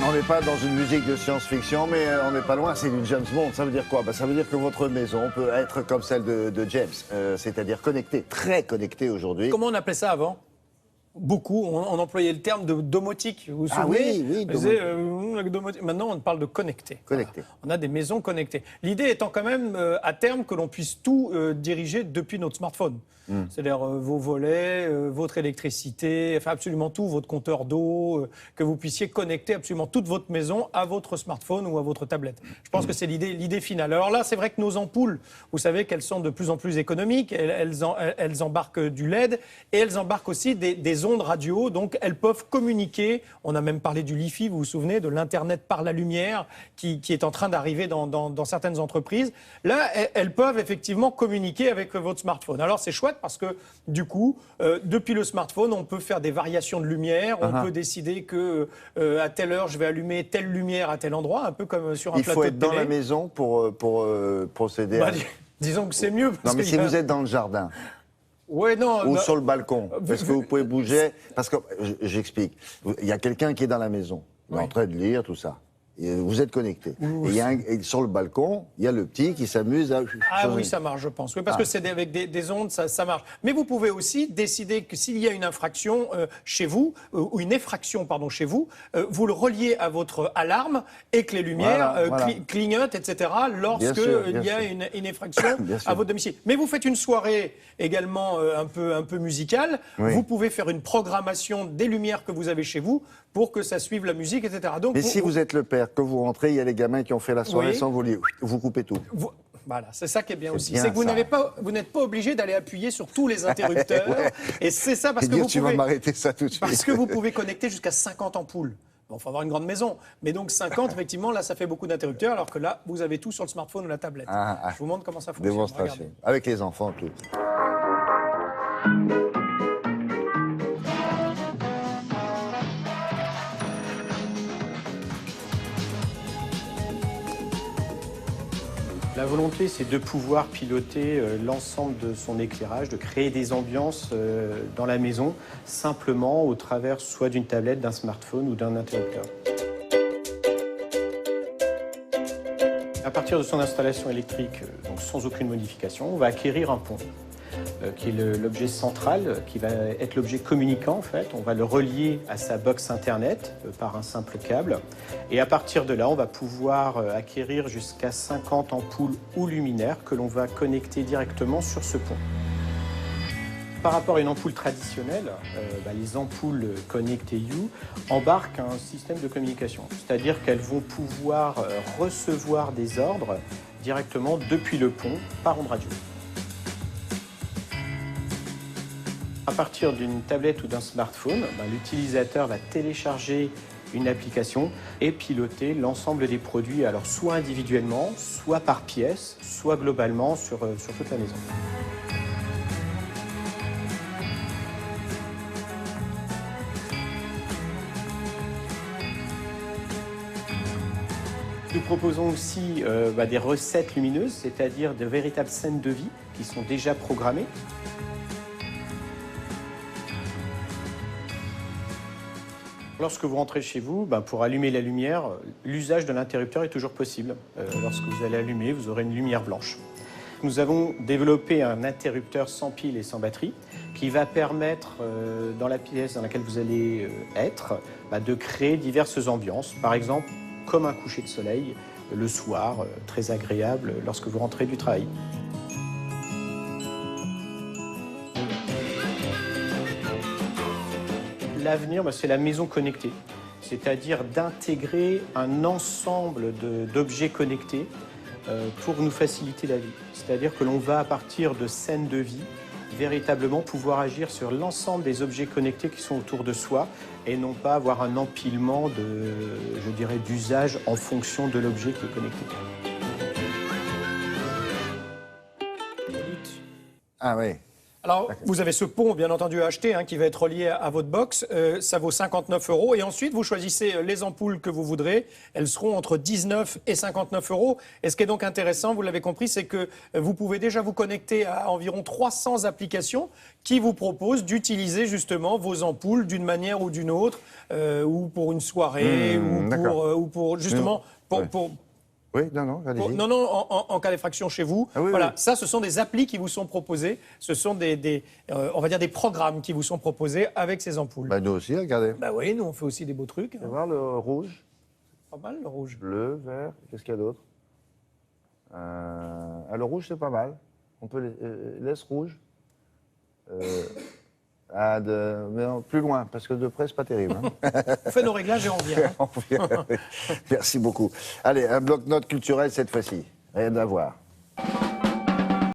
On n'est pas dans une musique de science-fiction, mais on n'est pas loin, c'est du James Bond. Ça veut dire quoi? Ça veut dire que votre maison peut être comme celle de James, c'est-à-dire connectée, très connectée aujourd'hui. Comment on appelait ça avant? Beaucoup, on employait le terme de domotique, vous vous souvenez? Oui, domotique. Maintenant, on parle de connecté. Connecté. Voilà. On a des maisons connectées. L'idée étant quand même, à terme, que l'on puisse tout diriger depuis notre smartphone. C'est-à-dire vos volets, votre électricité, enfin absolument tout, votre compteur d'eau, que vous puissiez connecter absolument toute votre maison à votre smartphone ou à votre tablette. Je pense que c'est l'idée finale. Alors là, c'est vrai que nos ampoules, vous savez qu'elles sont de plus en plus économiques, elles embarquent du LED et elles embarquent aussi des ondes radio, donc elles peuvent communiquer. On a même parlé du Li-Fi, vous vous souvenez, de l'Internet par la lumière qui est en train d'arriver dans certaines entreprises. Là, elles peuvent effectivement communiquer avec votre smartphone. Alors c'est chouette parce que du coup, depuis le smartphone, on peut faire des variations de lumière, on peut décider que à telle heure, je vais allumer telle lumière à tel endroit, un peu comme sur un plateau de télé. Il faut être dans la maison pour procéder à... Disons que c'est mieux. Non, mais si vous êtes dans le jardin... Ouais, non, ou sur le balcon. Est-ce que vous pouvez bouger? Parce que, j'explique, il y a quelqu'un qui est dans la maison, il est en train de lire, tout ça. Et vous êtes connecté. Et sur le balcon, il y a le petit qui s'amuse à... Ah oui, ça marche, je pense. Oui, parce que c'est avec des ondes, ça marche. Mais vous pouvez aussi décider que s'il y a une infraction chez vous, ou une effraction, pardon, chez vous, vous le reliez à votre alarme et que les lumières clignotent, etc., lorsque il y a une effraction à votre domicile. Mais vous faites une soirée également un peu musicale. Vous pouvez faire une programmation des lumières que vous avez chez vous pour que ça suive la musique, etc. Donc, mais si vous êtes le père, que vous rentrez, il y a les gamins qui ont fait la soirée sans vous coupez tout. Voilà, c'est ça qui est bien aussi. C'est que vous n'êtes pas obligé d'aller appuyer sur tous les interrupteurs. Et c'est ça parce que vous tu vas m'arrêter ça tout de suite. Parce que vous pouvez connecter jusqu'à 50 ampoules. Bon, il faut avoir une grande maison. Mais donc 50, effectivement, là, ça fait beaucoup d'interrupteurs, alors que là, vous avez tout sur le smartphone ou la tablette. Je vous montre comment ça fonctionne. Démonstration. Regardez. Avec les enfants, tout. La volonté, c'est de pouvoir piloter l'ensemble de son éclairage, de créer des ambiances dans la maison, simplement au travers soit d'une tablette, d'un smartphone ou d'un interrupteur. À partir de son installation électrique, donc sans aucune modification, on va acquérir un pont, qui est l'objet central, qui va être l'objet communicant en fait. On va le relier à sa box internet par un simple câble. Et à partir de là, on va pouvoir acquérir jusqu'à 50 ampoules ou luminaires que l'on va connecter directement sur ce pont. Par rapport à une ampoule traditionnelle, les ampoules Connect EU embarquent un système de communication. C'est-à-dire qu'elles vont pouvoir recevoir des ordres directement depuis le pont par onde radio. À partir d'une tablette ou d'un smartphone, l'utilisateur va télécharger une application et piloter l'ensemble des produits, alors soit individuellement, soit par pièce, soit globalement sur toute la maison. Nous proposons aussi des recettes lumineuses, c'est-à-dire de véritables scènes de vie qui sont déjà programmées. Lorsque vous rentrez chez vous, pour allumer la lumière, l'usage de l'interrupteur est toujours possible. Lorsque vous allez allumer, vous aurez une lumière blanche. Nous avons développé un interrupteur sans pile et sans batterie qui va permettre, dans la pièce dans laquelle vous allez être, de créer diverses ambiances. Par exemple, comme un coucher de soleil le soir, très agréable lorsque vous rentrez du travail. L'avenir, c'est la maison connectée, c'est-à-dire d'intégrer un ensemble d'objets connectés pour nous faciliter la vie. C'est-à-dire que l'on va, à partir de scènes de vie, véritablement pouvoir agir sur l'ensemble des objets connectés qui sont autour de soi et non pas avoir un empilement d'usages en fonction de l'objet qui est connecté. Ah oui. Alors, vous avez ce pont, bien entendu, à acheter, qui va être relié à votre box. Ça vaut 59 €. Et ensuite, vous choisissez les ampoules que vous voudrez. Elles seront entre 19 et 59 €. Et ce qui est donc intéressant, vous l'avez compris, c'est que vous pouvez déjà vous connecter à environ 300 applications qui vous proposent d'utiliser justement vos ampoules d'une manière ou d'une autre, ou pour une soirée, ou pour justement... Oui, non, allez-y. Non, en calefraction chez vous. Ah oui, voilà, oui. ça, ce sont des applis qui vous sont proposés. Ce sont on va dire des programmes qui vous sont proposés avec ces ampoules. Bah, nous aussi, regardez. Bah oui, nous, on fait aussi des beaux trucs. Vous allez voir le rouge, Pas mal, le rouge. bleu, vert, qu'est-ce qu'il y a d'autre le rouge, c'est pas mal. On peut laisse rouge. Mais plus loin, parce que de près, c'est pas terrible. On fait nos réglages et on vient. Merci beaucoup. Allez, un bloc-notes culturel cette fois-ci. Rien à voir.